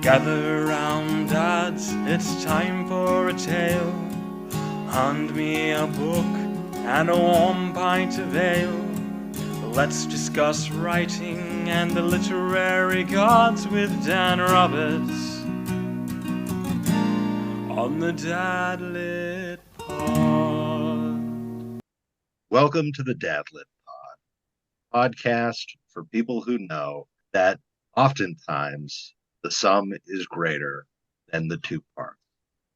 Gather round, dads, it's time for a tale. Hand me a book and a warm pint of ale. Let's discuss writing and the literary gods with Dan Roberts on the Dad Lit Pod. Welcome to the Dad Lit podcast for people who know that oftentimes the sum is greater than the two parts.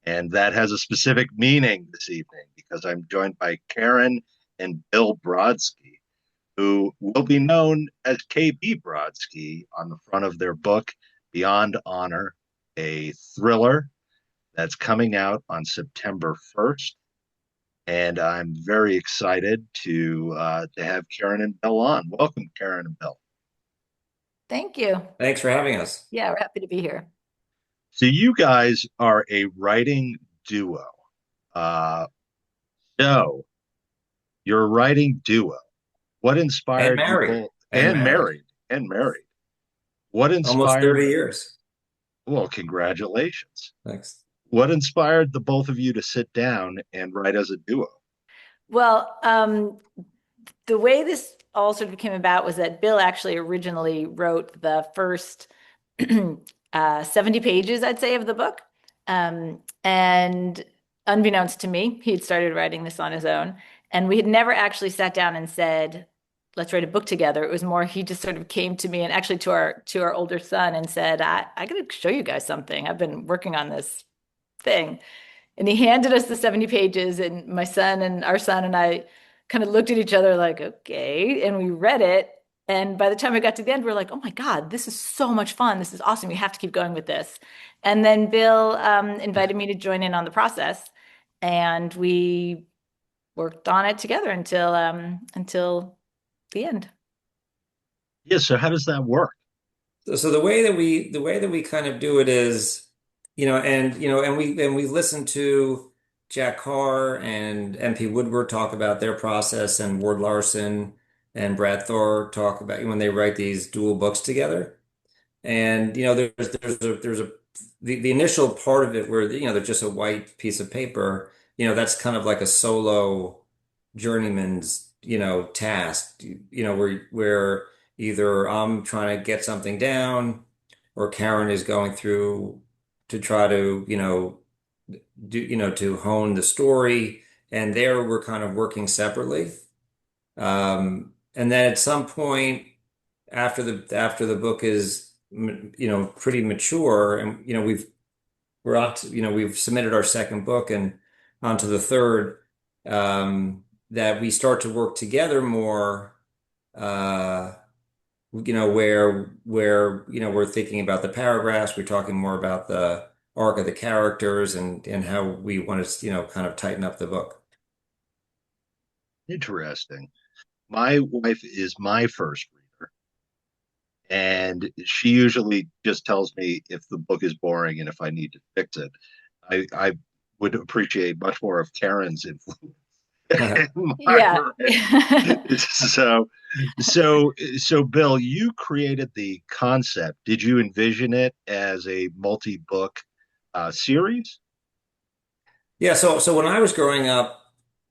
And that has a specific meaning this evening because I'm joined by Karen and Bill Brodsky, who will be known as KB Brodsky on the front of their book, Beyond Honor, a thriller that's coming out on September 1st. And I'm very excited to have Karen and Bill on. Welcome, Karen and Bill. Thank you. Thanks for having us. Yeah, we're happy to be here. So you guys are a writing duo. Uh, so you're a writing duo. What And inspired you married. both? And married. What Almost inspired? 30 years. Well, congratulations. Thanks. What inspired the both of you to sit down and write as a duo? Well, the way this all sort of came about was that Bill actually originally wrote the first 70 pages, I'd say, of the book. And unbeknownst to me, he had started writing this on his own. And we had never actually sat down and said, let's write a book together. It was more, he just sort of came to me and actually to our older son and said, I got to show you guys something. I've been working on this thing. And he handed us the 70 pages, and my son and our son and I kind of looked at each other like, okay, and we read it. And by the time we got to the end, we are like, oh my God, this is so much fun. This is awesome. We have to keep going with this. And then Bill invited me to join in on the process, and we worked on it together until the end. Yeah. So how does that work? So the way that we kind of do it is, and we listen to Jack Carr and MP Woodward talk about their process, and Ward Larson and Brad Thor talk about when they write these dual books together. And there's the initial part of it where they're just a white piece of paper. That's kind of like a solo journeyman's task. Where either I'm trying to get something down, or Karen is going through to try to to hone the story, and there we're kind of working separately. And then at some point after the book is pretty mature, and we've submitted our second book and onto the third, that we start to work together more, where we're thinking about the paragraphs, we're talking more about the arc of the characters, and how we want to kind of tighten up the book. Interesting. My wife is my first reader, and she usually just tells me if the book is boring and if I need to fix it. I would appreciate much more of Karen's influence. Yeah. so so Bill, you created the concept. Did you envision it as a multi-book series? Yeah, so when I was growing up,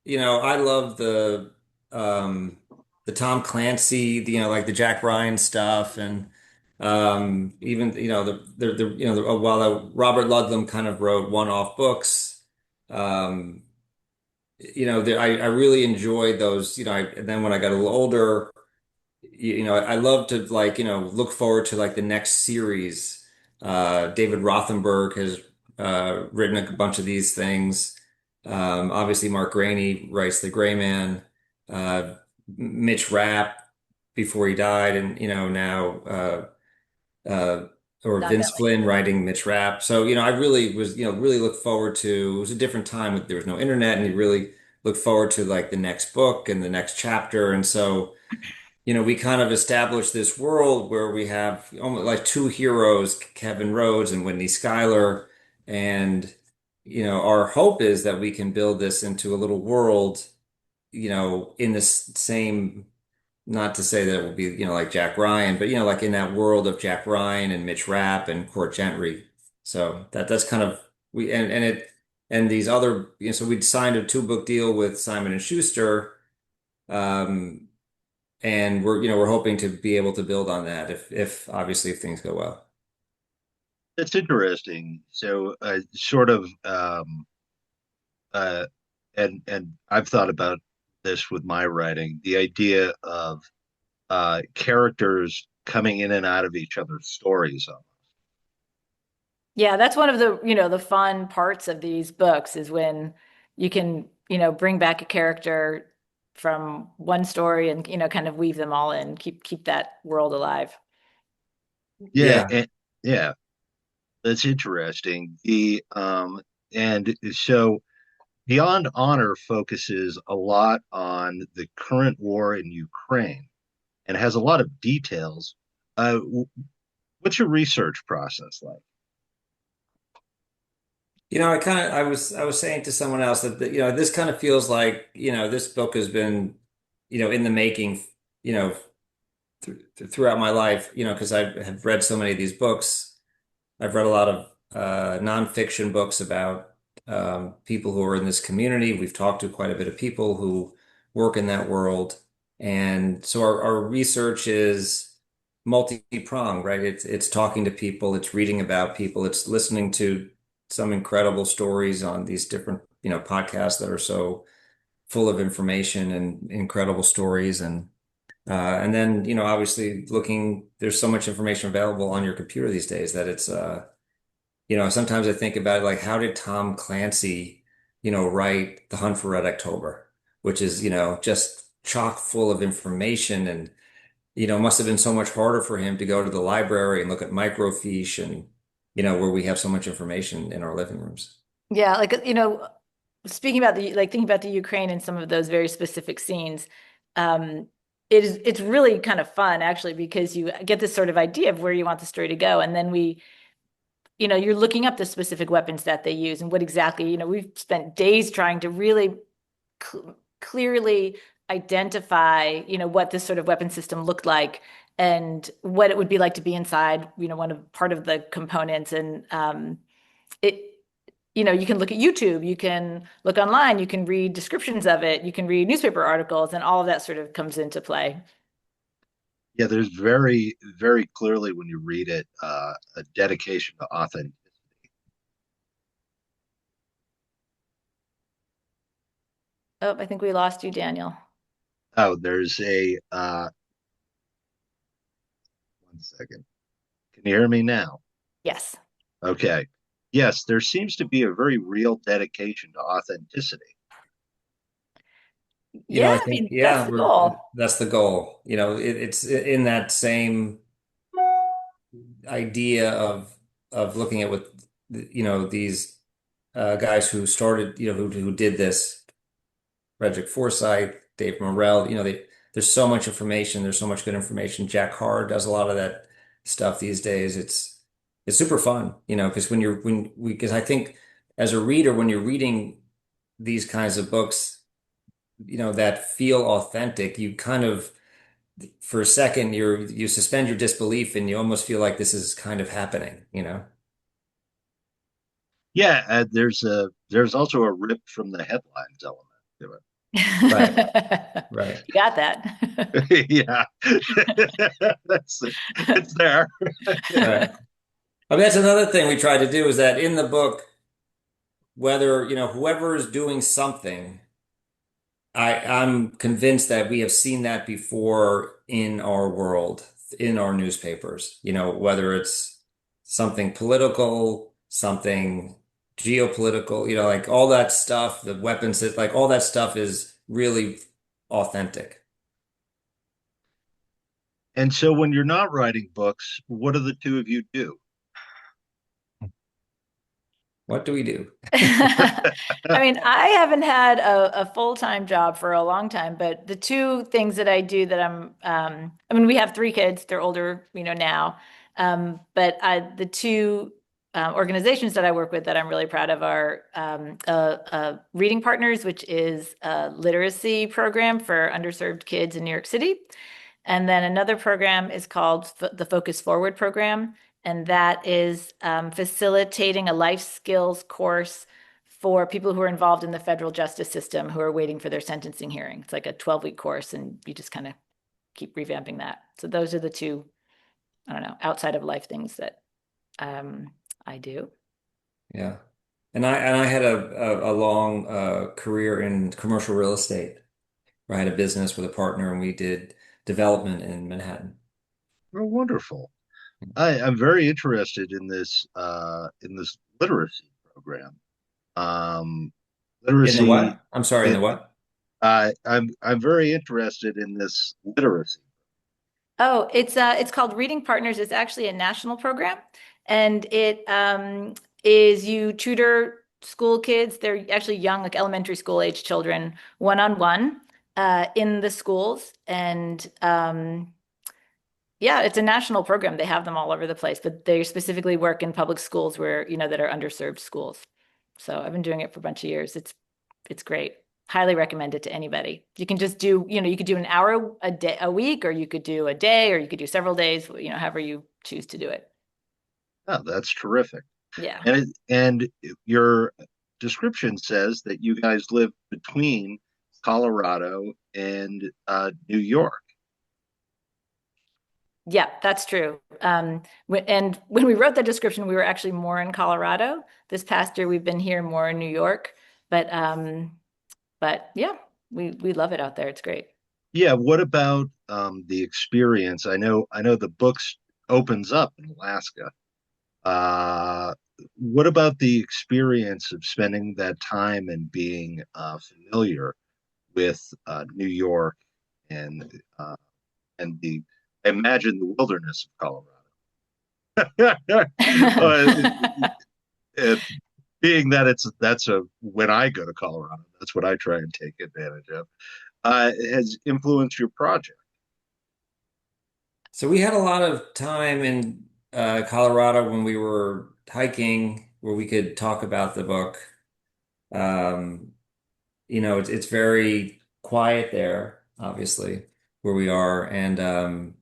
I loved the Tom Clancy, like the Jack Ryan stuff, and even while Robert Ludlum kind of wrote one-off books. um, I really enjoyed those. And then when I got a little older, I love to, like, look forward to like the next series. David Rothenberg has written a bunch of these things. Obviously, Mark Greaney writes The Gray Man. Mitch Rapp before he died, and now uh, or Not Vince that Flynn writing Mitch Rapp. So I really was really look forward to. It was a different time with there was no internet, and you really look forward to like the next book and the next chapter. And so we kind of established this world where we have almost like two heroes, Kevin Rhodes and Whitney Schuyler. And, our hope is that we can build this into a little world, in this same not to say that it will be, like Jack Ryan, but like in that world of Jack Ryan and Mitch Rapp and Court Gentry. So that's kind of we and it and these other, so we'd signed a 2-book deal with Simon and Schuster, um, and we're hoping to be able to build on that if obviously if things go well. That's interesting. So, sort of, uh, and I've thought about this with my writing, the idea of characters coming in and out of each other's stories. Yeah, that's one of the, the fun parts of these books is when you can, bring back a character from one story and, kind of weave them all in, keep that world alive. Yeah, Yeah. yeah, that's interesting. The and so Beyond Honor focuses a lot on the current war in Ukraine and has a lot of details. What's your research process like? I was saying to someone else that, this kind of feels like, this book has been, in the making, you know, throughout my life, because I have read so many of these books. I've read a lot of nonfiction books about people who are in this community. We've talked to quite a bit of people who work in that world. And so our research is multi-pronged, right? It's talking to people, it's reading about people, it's listening to some incredible stories on these different, podcasts that are so full of information and incredible stories. And then, obviously looking, there's so much information available on your computer these days that it's sometimes I think about like how did Tom Clancy, write The Hunt for Red October, which is, just chock full of information and, must have been so much harder for him to go to the library and look at microfiche and, where we have so much information in our living rooms. Yeah, like, speaking about thinking about the Ukraine and some of those very specific scenes, um, it's really kind of fun actually because you get this sort of idea of where you want the story to go. And then you're looking up the specific weapons that they use and what exactly, we've spent days trying to really clearly identify, what this sort of weapon system looked like and what it would be like to be inside, part of the components. And it, you can look at YouTube, you can look online, you can read descriptions of it, you can read newspaper articles, and all of that sort of comes into play. Yeah, there's very, very clearly when you read it, a dedication to authenticity. Oh, I think we lost you, Daniel. Oh, there's a 1 second. Can you hear me now? Yes. Okay. Yes, there seems to be a very real dedication to authenticity. Yeah, I I think, mean, that's yeah, the goal. that's the goal. It's in that same idea of looking at what, these guys who started, who did this, Frederick Forsyth, Dave Morrell, there's so much information. There's so much good information. Jack Hard does a lot of that stuff these days. It's super fun, because because I think as a reader, when you're reading these kinds of books, that feel authentic, you kind of, for a second, you suspend your disbelief and you almost feel like this is kind of happening. Yeah, there's also a rip from the headlines element to it. Right, right, You got that. Yeah, that's it's there. right. I mean, that's another thing we try to do is that in the book, whether, whoever is doing something, I'm convinced that we have seen that before in our world, in our newspapers, whether it's something political, something geopolitical, like all that stuff, the weapons, like all that stuff is really authentic. And so when you're not writing books, what do the two of you do? What do we do? I mean, I haven't had a full-time job for a long time, but the two things that I do that I mean, we have three kids, they're older, now. But the two organizations that I work with that I'm really proud of are Reading Partners, which is a literacy program for underserved kids in New York City. And then another program is called the Focus Forward program, and that is facilitating a life skills course for people who are involved in the federal justice system who are waiting for their sentencing hearing. It's like a 12-week course, and you just kind of keep revamping that. So those are the two, I don't know, outside of life things that I do. Yeah. And I had a long career in commercial real estate where I had a business with a partner and we did development in Manhattan. Oh, wonderful. I'm very interested in this literacy program. Um, In the literacy. what? I'm sorry, in the It, what? I'm very interested in this literacy. Oh, it's called Reading Partners. It's actually a national program, and it is you tutor school kids. They're actually young, like elementary school age children, one-on-one in the schools. And yeah, it's a national program. They have them all over the place, but they specifically work in public schools where, that are underserved schools. So I've been doing it for a bunch of years. It's great. Highly recommend it to anybody. You can just do, you could do an hour a day, a week, or you could do a day, or you could do several days, however you choose to do it. Oh, that's terrific. Yeah. And your description says that you guys live between Colorado and New York. Yeah, that's true. And when we wrote that description, we were actually more in Colorado. This past year, we've been here more in New York, but yeah, we love it out there. It's great. Yeah, what about the experience? I know the books opens up in Alaska. Uh, what about the experience of spending that time and being familiar with New York and and the I imagine the wilderness of Colorado? uh, it, being that that's a when I go to Colorado, that's what I try and take advantage of. Has influenced your project. So we had a lot of time in Colorado when we were hiking where we could talk about the book. Um, it's very quiet there, obviously, where we are, and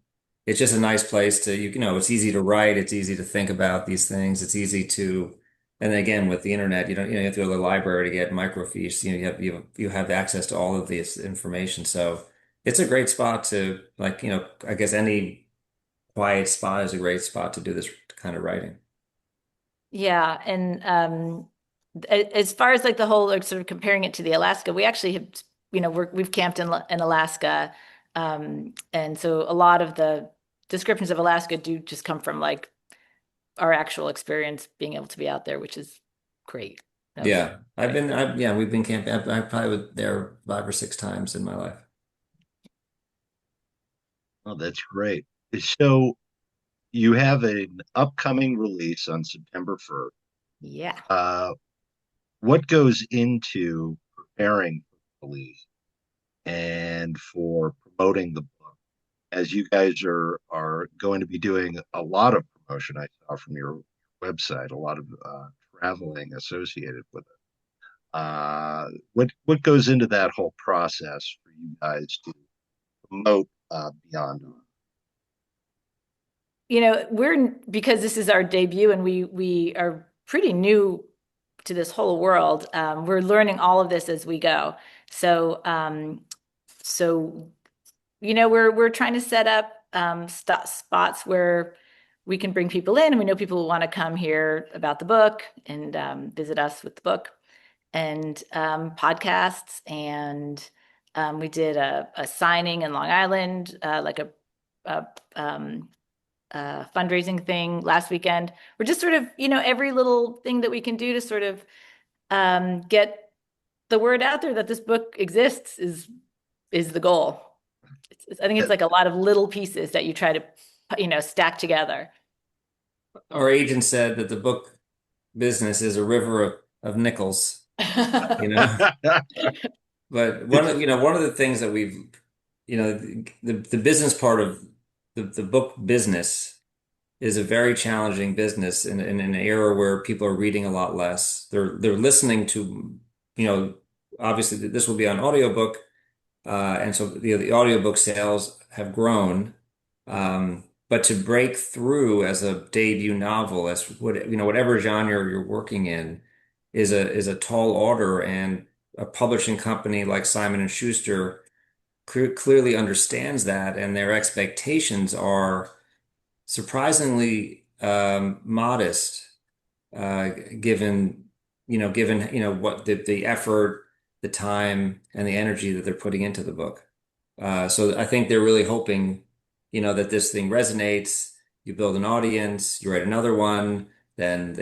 it's just a nice place to it's easy to write, it's easy to think about these things, it's easy to, and then again with the internet, you have to go to the library to get microfiche. You have access to all of this information, so it's a great spot to like I guess any quiet spot is a great spot to do this kind of writing. Yeah, and as far as like the whole like sort of comparing it to the Alaska, we actually have we've camped in Alaska, and so a lot of the descriptions of Alaska do just come from like our actual experience being able to be out there, which is great. That was Yeah, great. we've been camping. I probably was there 5 or 6 times in my life. Oh, that's great. So you have an upcoming release on September 1st. Yeah. Uh, what goes into preparing for the release and for promoting the book? As you guys are going to be doing a lot of promotion, I saw from your website, a lot of traveling associated with it. What goes into that whole process for you guys to promote Beyond? We're because this is our debut and we are pretty new to this whole world. We're learning all of this as we go. So we're trying to set up spots where we can bring people in, and we know people who want to come hear about the book and visit us with the book, and podcasts, and we did a signing in Long Island, like a fundraising thing last weekend. We're just sort of, every little thing that we can do to sort of get the word out there that this book exists is the goal. I think it's like a lot of little pieces that you try to, stack together. Our agent said that the book business is a river of nickels, you know. But one of the things that the business part of the book business is a very challenging business in an era where people are reading a lot less. They're listening to, you know, obviously this will be on audiobook, and so the audiobook sales have grown. But to break through as a debut novel, as what you know, whatever genre you're working in, is a tall order, and a publishing company like Simon and Schuster clearly understands that, and their expectations are surprisingly modest, given what the effort, the time, and the energy that they're putting into the book. So I think they're really hoping, that this thing resonates. You build an audience, you write another one, then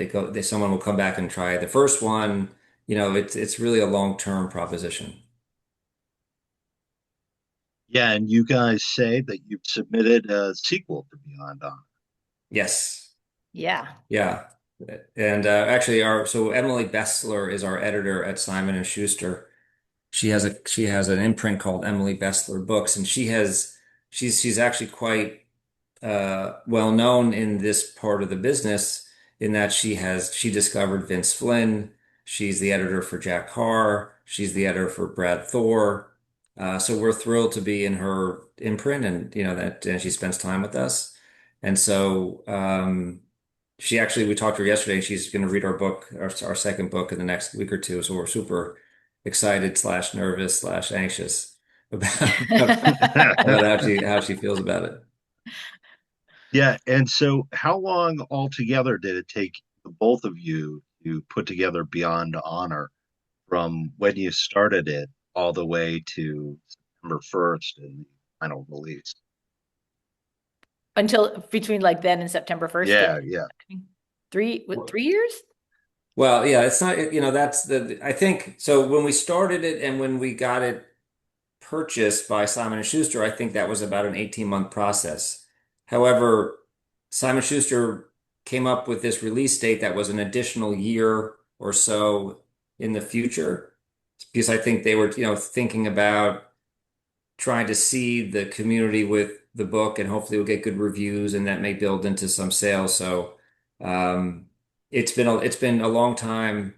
someone will come back and try the first one. It's really a long-term proposition. Yeah, and you guys say that you've submitted a sequel to Beyond Honor. Yes. Yeah. Yeah. And actually so Emily Bestler is our editor at Simon and Schuster. She has an imprint called Emily Bestler Books, and she's actually quite well known in this part of the business, in that she discovered Vince Flynn. She's the editor for Jack Carr. She's the editor for Brad Thor. So we're thrilled to be in her imprint, and and she spends time with us. And so we talked to her yesterday, and she's going to read our book, our second book, in the next week or two. So we're super excited slash nervous slash anxious about how she feels about it. Yeah, and so how long altogether did it take the both of you to put together Beyond Honor from when you started it all the way to September 1st and the final release? Until between like then and September 1st. Yeah, yeah. 3 years? Well, yeah, it's not, I think, so when we started it and when we got it purchased by Simon and Schuster, I think that was about an 18-month process. However, Simon Schuster came up with this release date that was an additional year or so in the future, because I think they were, thinking about trying to seed the community with the book, and hopefully we'll get good reviews, and that may build into some sales. So, it's been a long time.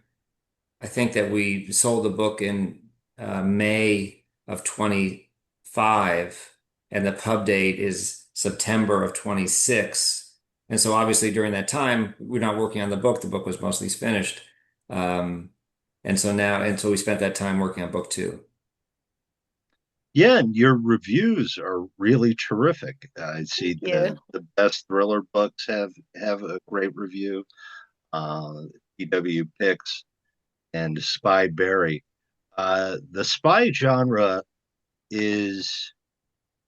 I think that we sold the book in May of 25, and the pub date is September of 26. And so obviously during that time, we're not working on the book. The book was mostly finished. Um, and so we spent that time working on book two. Yeah, and your reviews are really terrific. I see Thank you. the best thriller books have a great review. EW Picks and Spy Berry. The spy genre is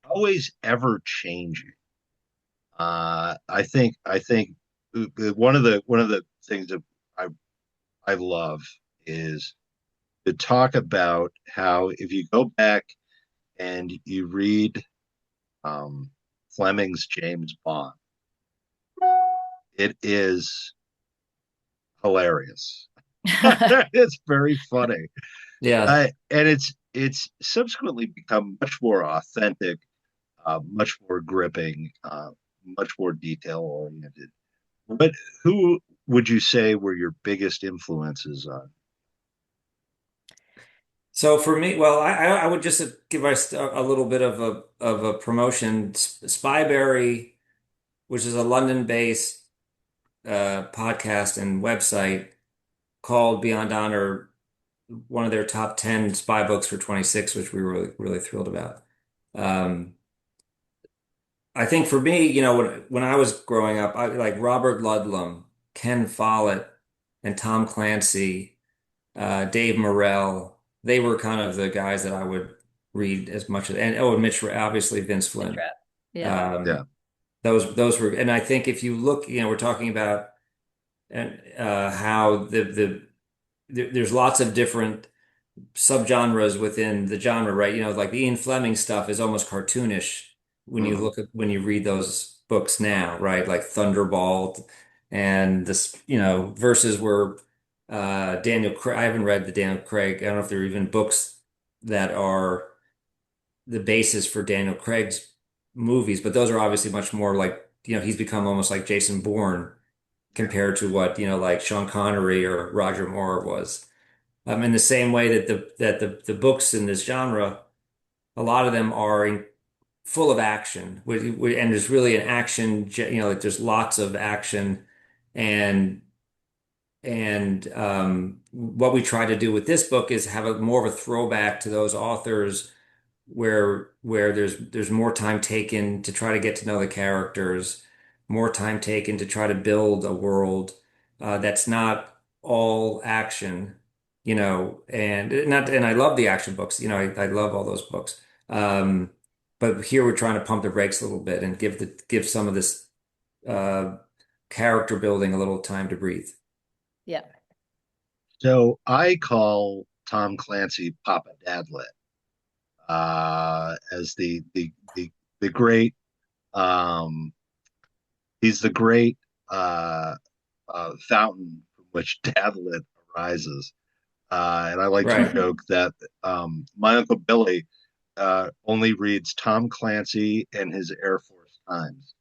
always ever changing. I think one of the things that I I love is to talk about how if you go back and you read um, Fleming's James Bond, it is hilarious. It's very funny, Yeah. and it's subsequently become much more authentic, much more gripping, much more detail oriented. But who would you say were your biggest influences on? So for me, well, I would just give us a little bit of a promotion. Spyberry, which is a London-based podcast and website, called Beyond Honor one of their top 10 spy books for 26, which we were really, really thrilled about. Um, I think for me, when I was growing up, I like Robert Ludlum, Ken Follett, and Tom Clancy, Dave Morrell. They were kind of the guys that I would read as much as, and Mitch, obviously Vince Flynn. Trap. Yeah. Yeah. Um, those were, and I think if you look, we're talking about how there's lots of different subgenres within the genre, right? Like the Ian Fleming stuff is almost cartoonish Mhm. when you read those books now, right? Like Thunderbolt and this, versus where Daniel Craig. I haven't read the Daniel Craig. I don't know if there are even books that are the basis for Daniel Craig's movies, but those are obviously much more like, he's become almost like Jason Bourne compared to what, like Sean Connery or Roger Moore was. In the same way that the books in this genre, a lot of them are full of action, and there's really an action, like there's lots of action, and what we try to do with this book is have a more of a throwback to those authors where there's more time taken to try to get to know the characters, more time taken to try to build a world that's not all action, and I love the action books, I love all those books. Um, but here we're trying to pump the brakes a little bit and give some of this uh, character building a little time to breathe. Yeah. So I call Tom Clancy Papa Dadlet, as the great, um, he's the great uh, fountain from which Dadlet arises. And I like to Right. joke that my Uncle Billy only reads Tom Clancy and his Air Force Times.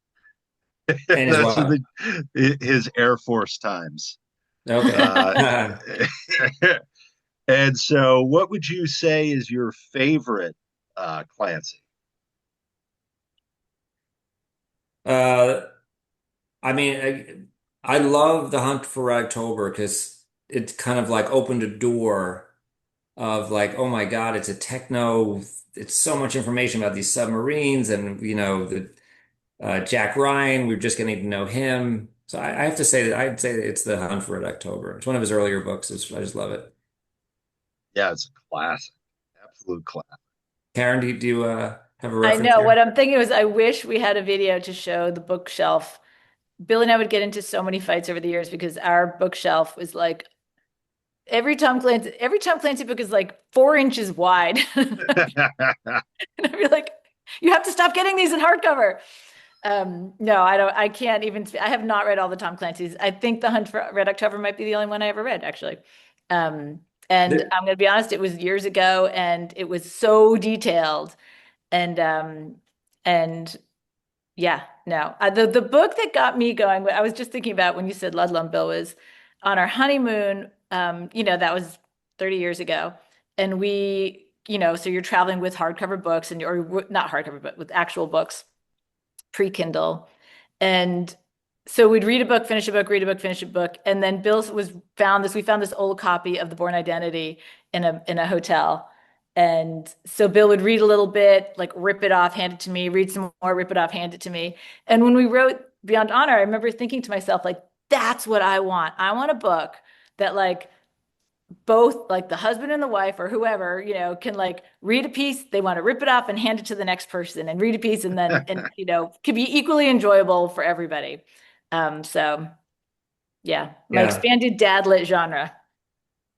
And as That's well. his Air Force Times. Okay. Uh, and so, what would you say is your favorite Clancy? Uh, I mean, I love The Hunt for Red October because it kind of like opened a door of like, oh my God, it's so much information about these submarines and, the Jack Ryan, we're just getting to know him. So I have to say that I'd say that it's The Hunt for Red October. It's one of his earlier books. I just love it. Yeah, it's a classic, absolute classic. Karen, do you have a I reference know. What here? I'm thinking was, I wish we had a video to show the bookshelf. Bill and I would get into so many fights over the years because our bookshelf was like every Tom Clancy book is like 4 inches wide. And I'd be like, you have to stop getting these in hardcover. No, I don't. I can't even. I have not read all the Tom Clancy's. I think The Hunt for Red October might be the only one I ever read, actually. And There- I'm going to be honest, it was years ago, and it was so detailed, and and yeah, no. The book that got me going, I was just thinking about when you said Ludlum, Bill, was on our honeymoon. That was 30 years ago. And so you're traveling with hardcover books or not hardcover, but with actual books, pre-Kindle. And so we'd read a book, finish a book, read a book, finish a book. And then we found this old copy of The Bourne Identity in a hotel. And so Bill would read a little bit, like rip it off, hand it to me, read some more, rip it off, hand it to me. And when we wrote Beyond Honor, I remember thinking to myself, like, that's what I want. I want a book that like both like the husband and the wife or whoever, can like read a piece, they want to rip it off and hand it to the next person and read a piece and could be equally enjoyable for everybody. So yeah, my Yeah. expanded dadlit genre.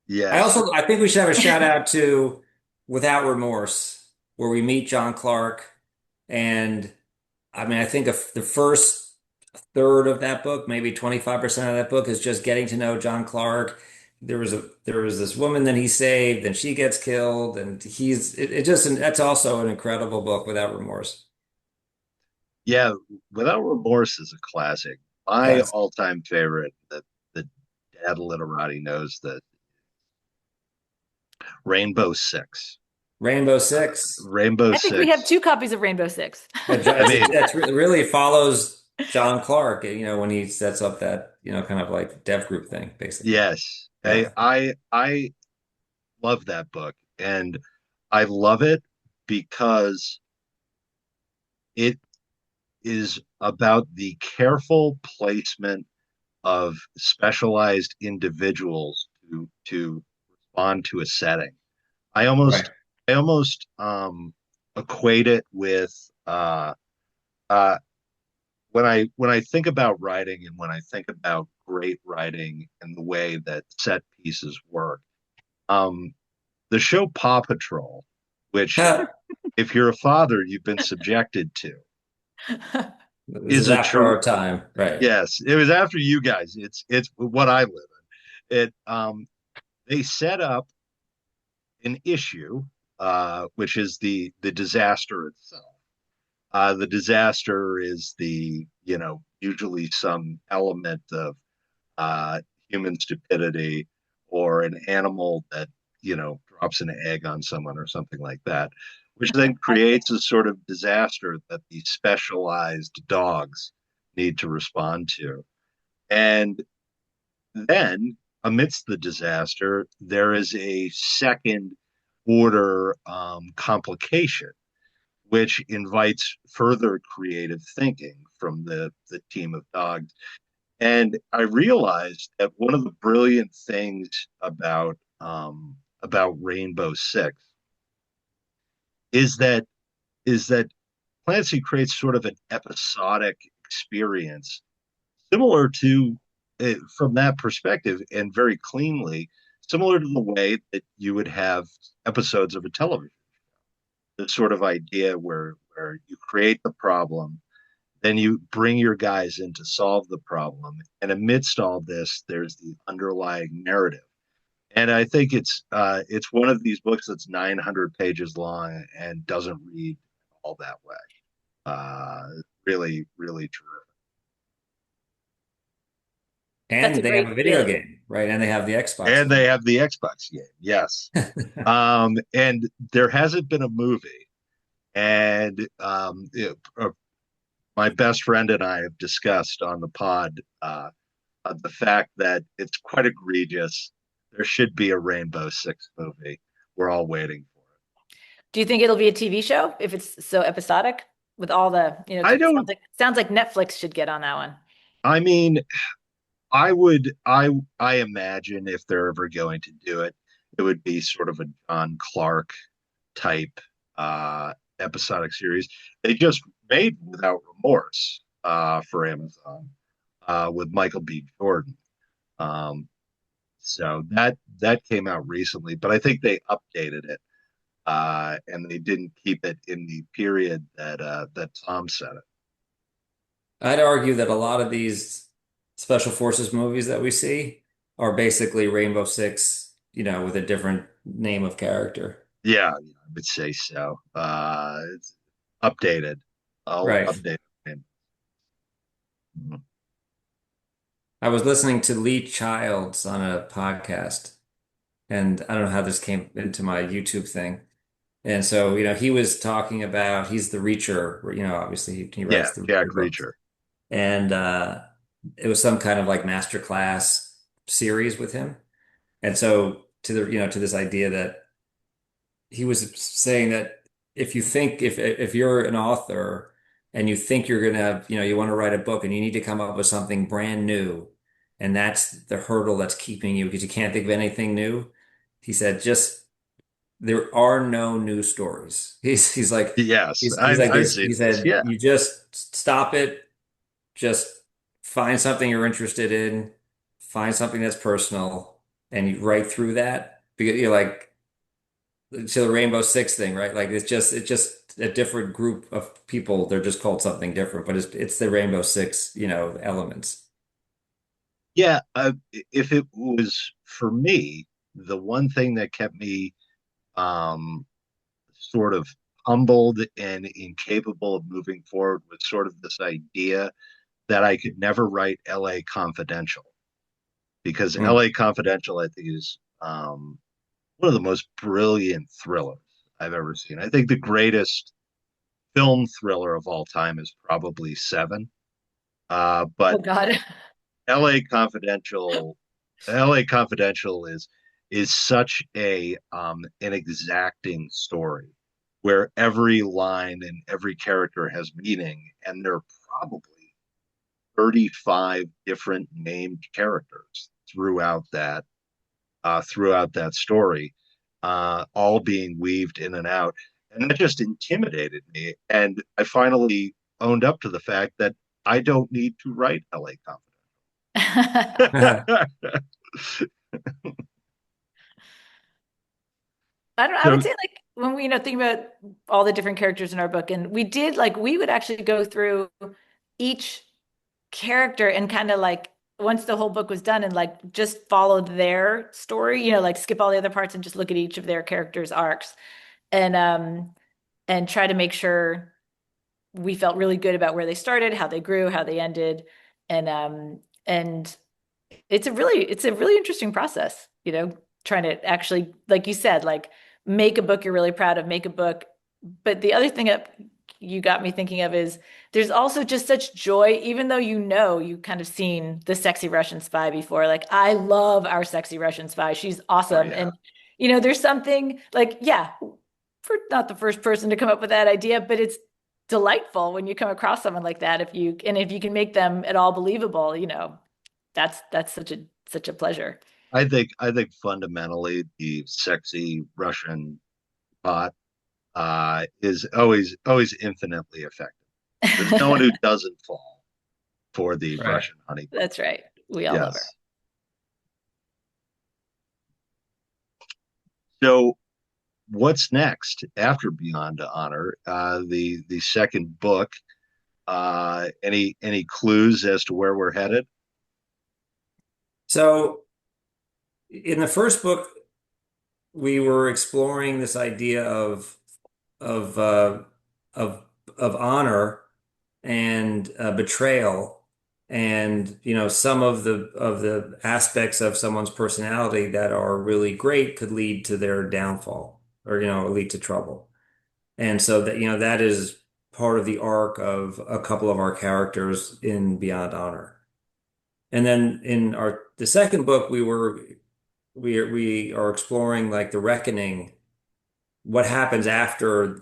Yes, I think we should have a shout out to Without Remorse, where we meet John Clark. And I mean, I think the first third of that book, maybe 25% of that book is just getting to know John Clark. There was this woman that he saved, and she gets killed, and that's also an incredible book, Without Remorse. yeah. Without Remorse is a classic. My Classic. all-time favorite that the dad literati knows that Rainbow Six. Rainbow Six. Rainbow I think we have Six. 2 copies of Rainbow Six. I mean, That's really follows John Clark, when he sets up that, kind of like dev group thing, basically. yes, Yeah. I love that book, and I love it because it is about the careful placement of specialized individuals to respond to a setting. I Right. almost I almost equate it with uh, when I think about writing and when I think about great writing and the way that set pieces work. Um, the show Paw Patrol, which if you're a father, you've been subjected to, This is is a after our time, right? yes. It was after you guys. It's what I live in. It they set up an issue, which is the disaster itself. The disaster is usually some element of uh, human stupidity or an animal that, drops an egg on someone or something like that, which then creates a sort of disaster that these specialized dogs need to respond to. And then, amidst the disaster, there is a second order complication, which invites further creative thinking from the team of dogs. And I realized that one of the brilliant things about Rainbow Six is that Clancy creates sort of an episodic experience similar to, from that perspective, and very cleanly, similar to the way that you would have episodes of a television. The sort of idea where you create the problem, then you bring your guys in to solve the problem, and amidst all this, there's the underlying narrative. And I think it's one of these books that's 900 pages long and doesn't read all that way. Really, really terrific. That's And a they have great a video feeling. game, right? And they have the Xbox And they game. have the Xbox game, yes. And there hasn't been a movie. And my best friend and I have discussed on the pod the fact that it's quite egregious. There should be a Rainbow Six movie. We're all waiting for it. Do you think it'll be a TV show if it's so episodic with all the, 'cause I don't. it sounds like Netflix should get on that one. I mean, I would. I imagine if they're ever going to do it, it would be sort of a John Clark type episodic series. They just made Without Remorse for Amazon with Michael B. Jordan. Um, so that came out recently, but I think they updated it and they didn't keep it in the period that Tom said it. I'd argue that a lot of these special forces movies that we see are basically Rainbow Six, with a different name of character. Yeah, I would say so. It's updated. I'll Right. update it. I was listening to Lee Childs on a podcast, and I don't know how this came into my YouTube thing. And so, he was talking about he's the Reacher, obviously he Yeah, writes the Jack Reacher books. Reacher. And it was some kind of like masterclass series with him. And so to this idea that he was saying that if you're an author and you think you're gonna have, you want to write a book and you need to come up with something brand new, and that's the hurdle that's keeping you because you can't think of anything new. He said, just there are no new stories. He's like Yes, he's like I've this. seen He this. said, Yeah, you just stop it, just find something you're interested in, find something that's personal, and you write through that. Because you're like to the Rainbow Six thing, right? Like it's just a different group of people. They're just called something different, but it's the Rainbow Six, elements. yeah. If it was for me, the one thing that kept me um, sort of humbled and incapable of moving forward was sort of this idea that I could never write L.A. Confidential because Mm. L.A. Confidential, I think, is one of the most brilliant thrillers I've ever seen. I think the greatest film thriller of all time is probably Seven. Oh But God. L.A. Confidential, L.A. Confidential is such an exacting story where every line and every character has meaning, and there are probably 35 different named characters throughout that story, all being weaved in and out. And that just intimidated me. And I finally owned up to the fact that I don't need to write LA Confidential. I So would say like when we, think about all the different characters in our book, and we did like we would actually go through each character and kind of like once the whole book was done and like just followed their story, like skip all the other parts and just look at each of their characters' arcs and try to make sure we felt really good about where they started, how they grew, how they ended. And it's a really interesting process, trying to actually, like you said, like make a book you're really proud of, make a book. But the other thing that you got me thinking of is there's also just such joy, even though you kind of seen the sexy Russian spy before. Like, I love our sexy Russian spy. She's Oh awesome. yeah. And, there's something like, yeah, for not the first person to come up with that idea, but it's delightful when you come across someone like that. If you can make them at all believable, that's such a pleasure. I think fundamentally the sexy Russian pot is always infinitely effective. There's no one who doesn't fall for the Right. Russian honeypot. That's right. We all love her. Yes. So what's next after Beyond Honor? The second book. Any clues as to where we're headed? So in the first book, we were exploring this idea of uh, of of honor and betrayal, and some of the aspects of someone's personality that are really great could lead to their downfall, or lead to trouble. And so that is part of the arc of a couple of our characters in Beyond Honor. And then in the second book, we are exploring like the reckoning, what happens after,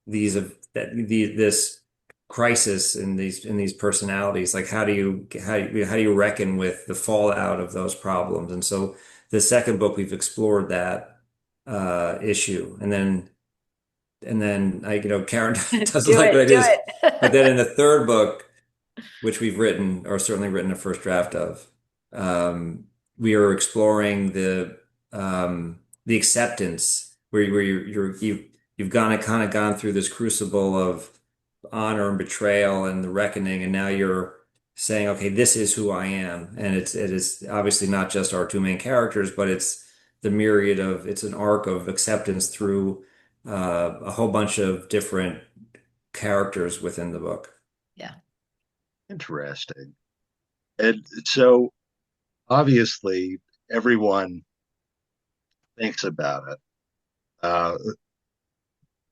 these of that this crisis in these personalities. Like, how do you reckon with the fallout of those problems? And so the second book, we've explored that issue. And then Karen doesn't Do like what I it, do did. But then it. in the third book, which we've written, or certainly written a first draft of, um, we are exploring the acceptance, where you've kind of gone through this crucible of honor and betrayal and the reckoning, and now you're saying, okay, this is who I am. And it is obviously not just our two main characters, but it's an arc of acceptance through a whole bunch of different characters within the book. Yeah. Interesting. And so obviously everyone thinks about it. Uh,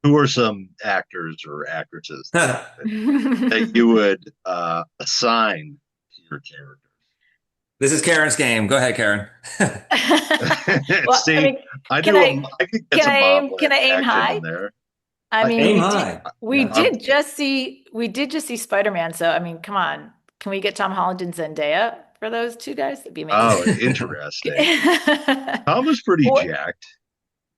who are some actors or actresses that you would assign to your characters? This is Karen's game. Go ahead, Karen. Well, I See, mean, can I I could get can some I Bob aim can Lynn I aim action high? in there. I mean, Aim high. we Yeah. did just see Spider-Man, so I mean, come on. Can we get Tom Holland and Zendaya for those two guys? That'd be amazing. Oh, interesting. Tom was pretty Or jacked.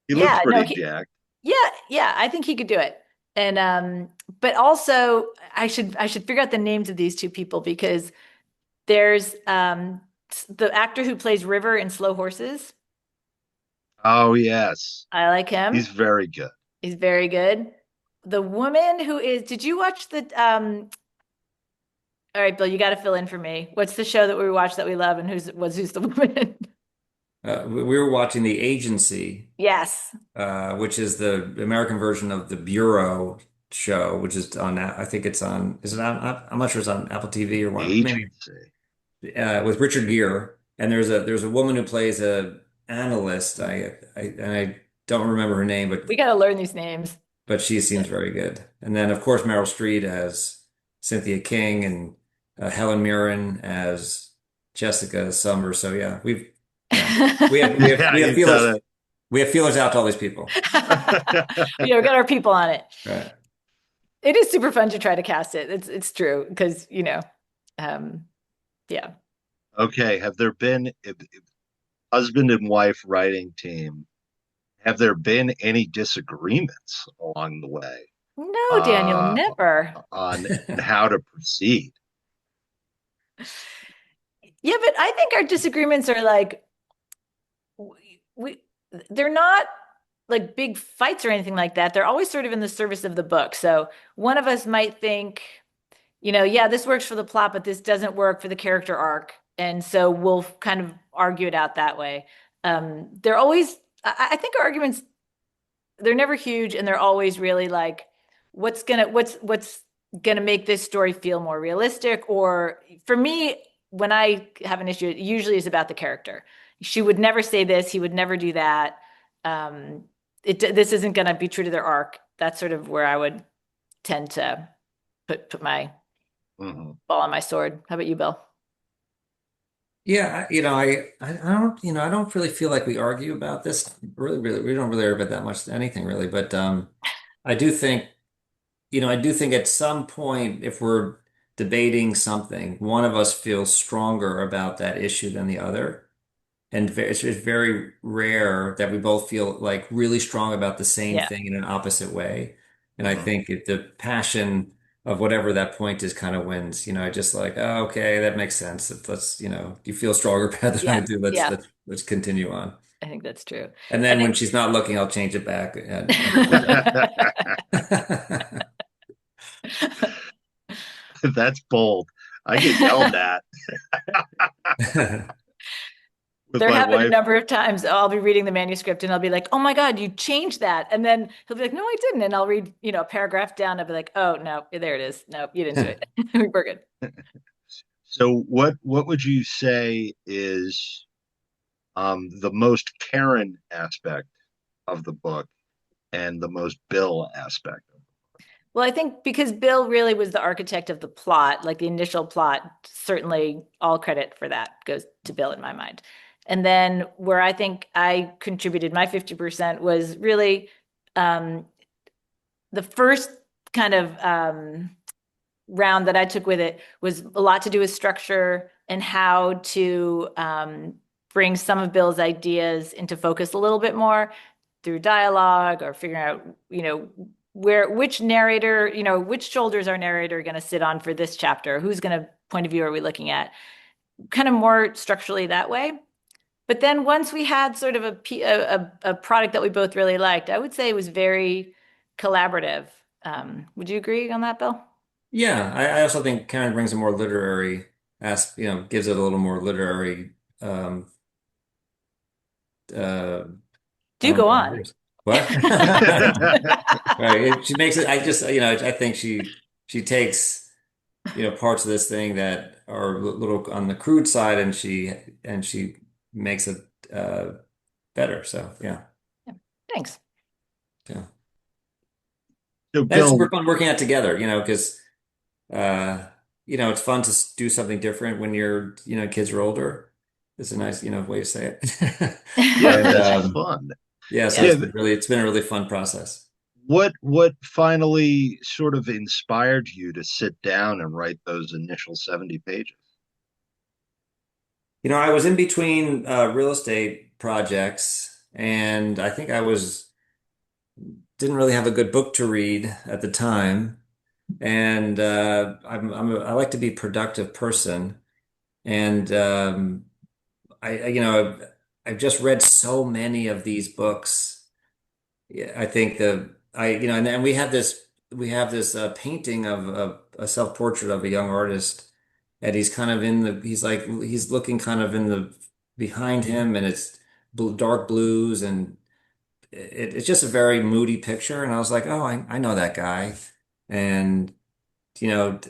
He looks yeah, no, pretty jacked. yeah, yeah, I think he could do it. And but also I should figure out the names of these two people because there's the actor who plays River in Slow Horses. Oh, yes. I like He's him. very good. He's very good. The woman who is, did you watch the all right, Bill, you got to fill in for me. What's the show that we watched that we love and who's the woman? We were watching The Agency, Yes. which is the American version of the Bureau show, which is on, I think it's on, is it on, I'm not sure it's on Apple TV or one, maybe, Agency. with Richard Gere. And there's a woman who plays a analyst. I don't remember her name, We got to learn these names. but she seems very good. And then, of course, Meryl Streep as Cynthia King, and Helen Mirren as Jessica Summers. So yeah, we have we have Yeah, we have you feelers got we have feelers out to all these people. it. We got our people on it. Right. It is super fun to try to cast it. It's true because, yeah. Okay, have there been if husband and wife writing team? Have there been any disagreements along the way No, Daniel, uh, never. on how to proceed? Yeah, but I think our disagreements are like we they're not like big fights or anything like that. They're always sort of in the service of the book. So one of us might think, yeah, this works for the plot, but this doesn't work for the character arc. And so we'll kind of argue it out that way. They're always, I think our arguments, they're never huge and they're always really like what's gonna make this story feel more realistic? Or for me, when I have an issue, it usually is about the character. She would never say this, he would never do that. Um, this isn't gonna be true to their arc. That's sort of where I would tend to put my Mhm. ball on my sword. How about you, Bill? Yeah, I don't, I don't really feel like we argue about this. Really, we don't really argue about that much anything really. But I do think, I do think at some point, if we're debating something, one of us feels stronger about that issue than the other. And it's very rare that we both feel like really strong about the same Yeah. thing in an opposite way. And I Mhm. think if the passion of whatever that point is kind of wins, just like, oh, okay, that makes sense. Let's, you feel stronger about it than I Yeah. do. Yeah. Let's continue on. I think that's true. And And then when she's not looking, I'll change it back. That's bold. I get yelled at with there my have been a wife. number of times I'll be reading the manuscript and I'll be like, "Oh my God, you changed that." And then he'll be like, "No, I didn't." And I'll read, a paragraph down. I'll be like, "Oh no, there it is. No, you didn't do it. We're good." So what would you say is the most Karen aspect of the book and the most Bill aspect? Well, I think because Bill really was the architect of the plot, like the initial plot, certainly all credit for that goes to Bill in my mind. And then where I think I contributed my 50% was really um, the first kind of round that I took with it was a lot to do with structure and how to bring some of Bill's ideas into focus a little bit more through dialogue or figuring out, which narrator, which shoulders our narrator going to sit on for this chapter, whose going to point of view are we looking at, kind of more structurally that way. But then once we had sort of a product that we both really liked, I would say it was very collaborative. Would you agree on that, Bill? Yeah, I also think Karen brings a more literary gives it a little more literary uh I Do don't go know on. words. What? Right. She makes it, I just, I think she takes, parts of this thing that are a little on the crude side and she makes it better. So yeah. Thanks. Yeah. So That's Bill, super fun working out together, because uh it's fun to do something different when kids are older. It's a nice, way to say it. yeah, And that's fun. yeah, so Yeah. Yeah, it's been a really fun process. what finally sort of inspired you to sit down and write those initial 70 pages? I was in between real estate projects, and I think I was didn't really have a good book to read at the time. And I like to be a productive person, and I've just read so many of these books. Yeah, I think and we have this painting of a self-portrait of a young artist, and he's kind of he's looking kind of in the behind him, and it's dark blues, and it's just a very moody picture. And I was like, oh, I know that guy, and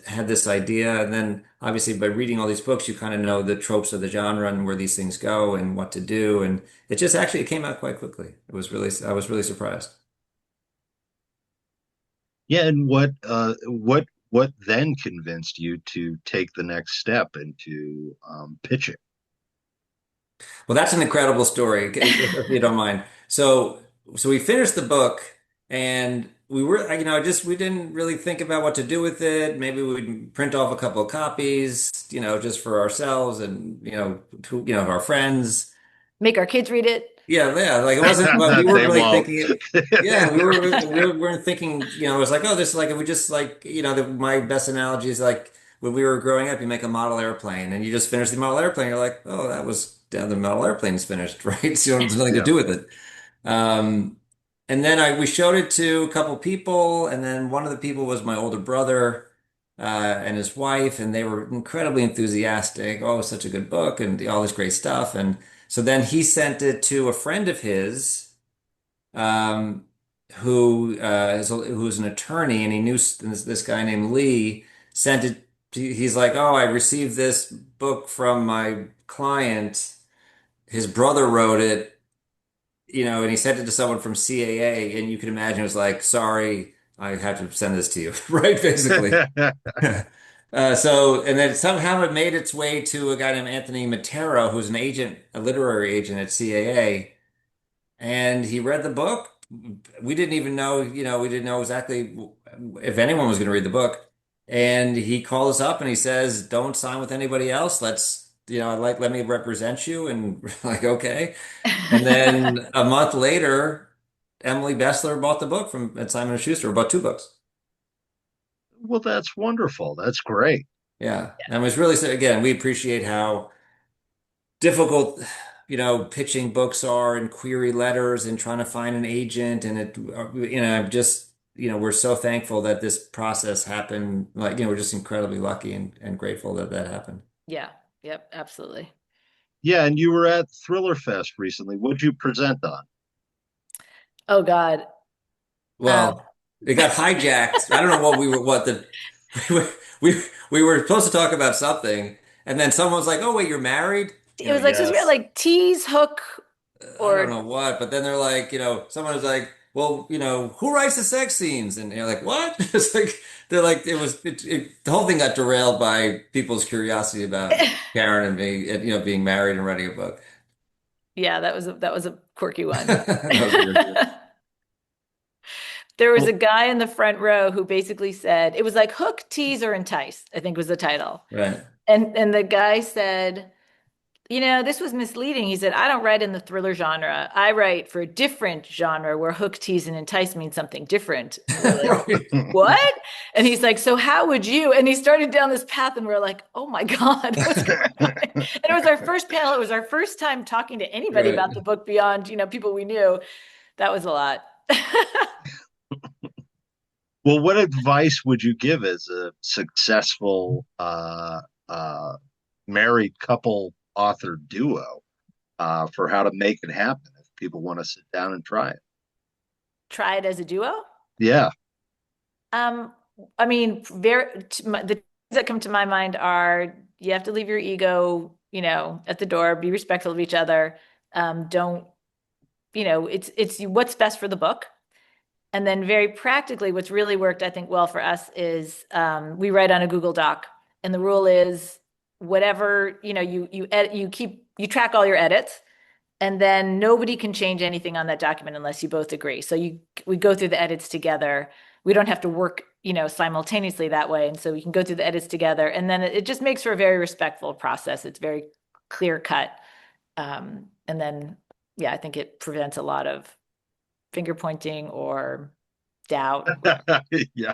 had this idea, and then obviously by reading all these books, you kind of know the tropes of the genre and where these things go and what to do, and it came out quite quickly. I was really surprised. Yeah, and what then convinced you to take the next step and to pitch it? Well, that's an incredible story, if you don't mind. So we finished the book, and we were, we didn't really think about what to do with it. Maybe we'd print off a couple of copies, just for ourselves and our friends. Make our kids read it. Yeah, yeah. Like it wasn't, well, we weren't They really won't. thinking it. Yeah, we weren't thinking, it was like, oh, this is like, if we just like, my best analogy is like when we were growing up, you make a model airplane and you just finish the model airplane. You're like, oh, the model airplane's finished, right? So there's nothing to Yeah. do with it. Um, and then we showed it to a couple people, and then one of the people was my older brother, and his wife, and they were incredibly enthusiastic. Oh, it was such a good book and all this great stuff. And so then he sent it to a friend of his, um, who's an attorney, and he knew this guy named Lee sent it. He's like, oh, I received this book from my client. His brother wrote it, and he sent it to someone from CAA, and you can imagine it was like, sorry, I have to send this to you, right? Basically. And then somehow it made its way to a guy named Anthony Matera, who's an agent, a literary agent at CAA, and he read the book. We didn't even know, we didn't know exactly if anyone was going to read the book. And he called us up and he says, "Don't sign with anybody else. Let me represent you." And we're like, okay. And then a month later, Emily Bessler bought the book from at Simon and Schuster, bought two books. Well, that's wonderful. That's great. Yeah. And it was really, again, we appreciate how difficult, pitching books are and query letters and trying to find an agent. And I'm just, we're so thankful that this process happened. Like, we're just incredibly lucky and grateful that that happened. Yeah. Yep. Absolutely. Yeah, and you were at Thriller Fest recently. What'd you present on? Oh God. Um, Well, it got hijacked. I don't know we were, we were supposed to talk about something. And then someone was like, "Oh, wait, you're married?" it was like supposed to be Yes. like tease, hook, I don't or know what, but then they're like, someone was like, well, who writes the sex scenes? And you're like, what? It's like, they're like, the whole thing got derailed by people's curiosity about Karen and me, being married and writing a book. yeah, that was a quirky one. That was weird. There was a Well, guy in the front row who basically said it was like hook, tease, or entice, I think was the title. Right. And the guy said, this was misleading. He said, I don't write in the thriller genre. I write for a different genre where hook, tease, and entice mean something different. And we're like, Right. what? And he's like, so how would you? And he started down this path, and we're like, oh my God, what's going on? And it was our first panel. It was our first time talking to anybody Right. about the book beyond, people we knew. That was a lot. well, what advice would you give as a successful married couple author duo for how to make it happen if people want to sit down and try it? Try it as a duo. Yeah. Um, I mean, the things that come to my mind are you have to leave your ego, at the door, be respectful of each other. Don't, it's what's best for the book. And then very practically, what's really worked, I think, well for us is we write on a Google Doc, and the rule is whatever, you track all your edits, and then nobody can change anything on that document unless you both agree. So we go through the edits together. We don't have to work, simultaneously that way. And so we can go through the edits together. And then it just makes for a very respectful process. It's very clear cut. And then, yeah, I think it prevents a lot of finger pointing or doubt. yeah.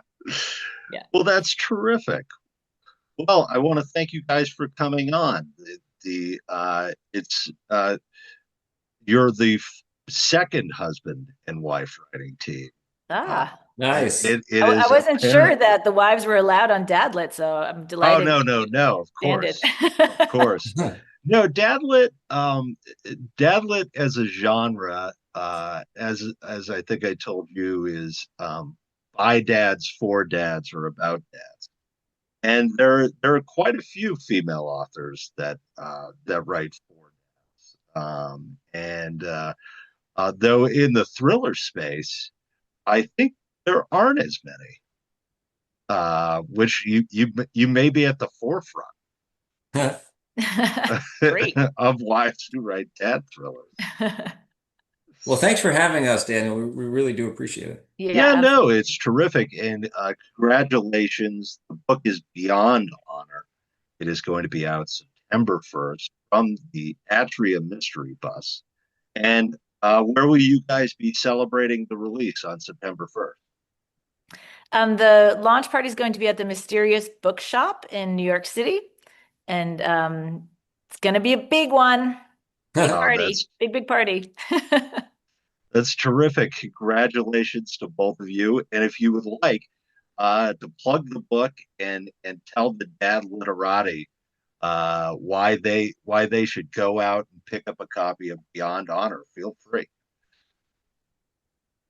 Yeah. Well, that's terrific. Well, I want to thank you guys for coming on. It's you're the second husband and wife writing team. Ah, Nice. It I is wasn't sure apparent. that the wives were allowed on Dadlet, so I'm Oh delighted no, you no, no! Of expanded. course, of course. No, Dadlit as a genre, as I think I told you, is by dads, for dads, or about dads. And there are quite a few female authors that write for dads. And though in the thriller space, I think there aren't as many. Which you may be at the forefront Great. of wives who write dad thrillers. Well, thanks for having us, Daniel. We really do appreciate it. Yeah, Yeah, no, absolutely. it's terrific, and congratulations. The book is beyond honor. It is going to be out September 1st from the Atria Mystery Bus. And where will you guys be celebrating the release on September 1st? The launch party is going to be at the Mysterious Bookshop in New York City, and it's going to be a big one. Big Oh, party. Big party. that's terrific. Congratulations to both of you. And if you would like to plug the book and tell the dad literati why they should go out and pick up a copy of Beyond Honor, feel free.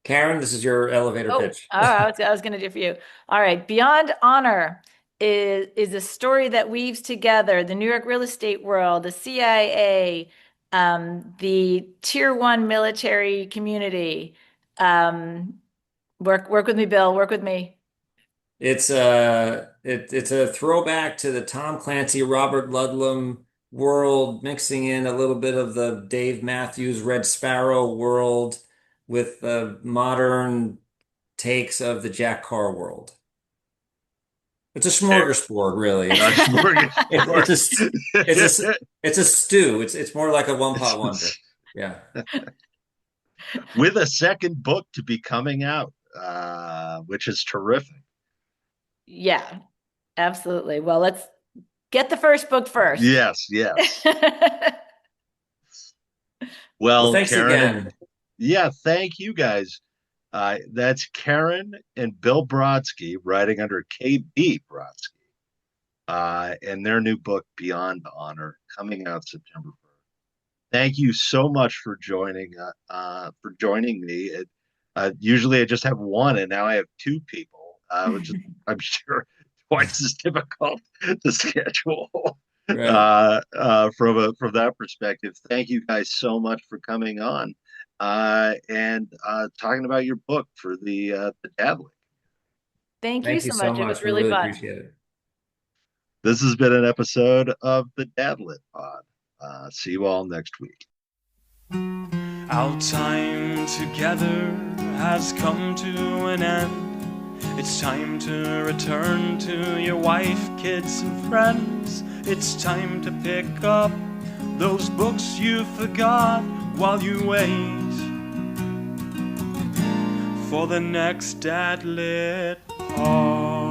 Karen, this is your elevator Oh, pitch. I was going to do for you. All right. Beyond Honor is a story that weaves together the New York real estate world, the CIA, the Tier 1 military community. Work with me, Bill. Work with me. It's a throwback to the Tom Clancy, Robert Ludlum world, mixing in a little bit of the Dave Matthews Red Sparrow world with the modern takes of the Jack Carr world. It's a smorgasbord, really. It's a stew. It's more like a one pot wonder. Yeah. With a second book to be coming out, which is terrific. Yeah, absolutely. Well, let's get the first book first. Yes, yes. Well, Well, thanks Karen, again. yeah, thank you guys. That's Karen and Bill Brodsky writing under KB Brodsky, and their new book, Beyond Honor, coming out September 1st. Thank you so much for joining me. Usually I just have one, and now I have two people, which is, I'm sure, twice as difficult to schedule. Right. From that perspective, thank you guys so much for coming on and talking about your book for the Dadlick. Thank you Thank you so so much. It was much. We really really fun. appreciate it. This has been an episode of the Dadlit Pod. See you all next week. Our time together has come to an end. It's time to return to your wife, kids, and friends. It's time to pick up those books you forgot while you wait for the next Dadlit Pod.